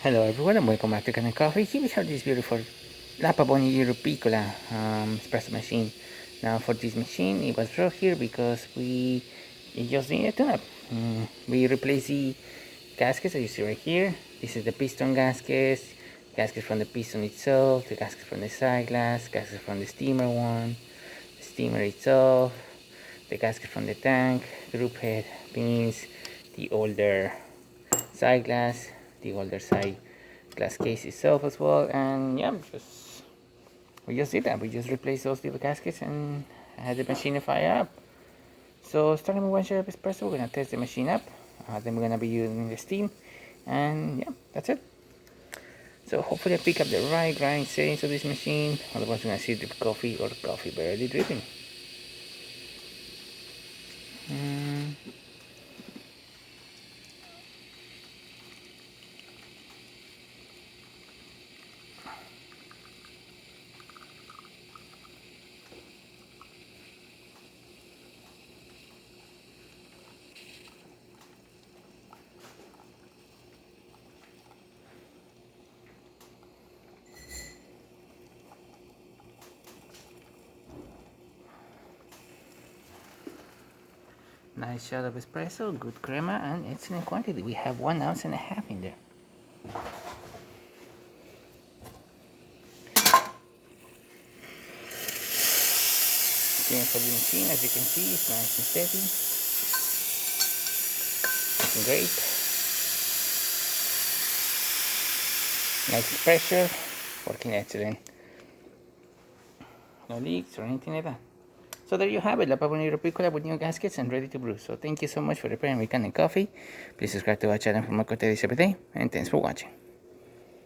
Hello everyone and welcome back to Can Coffee. Here we have this beautiful Pavoni Europiccola espresso machine. Now for this machine it was brought here because it just needed a tune-up. We replaced the gaskets that you see right here. This is the piston gaskets from the piston itself, the gaskets from the side glass, gaskets from the steamer one, the steamer itself, the gasket from the tank, group head, pins, the older side glass, the older side glass case itself as well, and yeah, we just did that. We just replaced those little gaskets and had the machine fire up. So starting with one shot of espresso, we're gonna test the machine up. Then we're gonna be using the steam, and yeah, that's it. So hopefully I pick up the right grind settings of this machine. Otherwise, we're gonna see drip coffee or coffee barely dripping. Nice shot of espresso, good crema, and excellent quantity. We have 1.5 ounces in there. Steam for the machine, as you can see, it's nice and steady. Looking great. Nice pressure, working excellent. No leaks or anything like that. So there you have it, La Pavoni Europiccola with new gaskets and ready to brew. So thank you so much for preparing Can Coffee. Please subscribe to our channel for more content every day, and thanks for watching.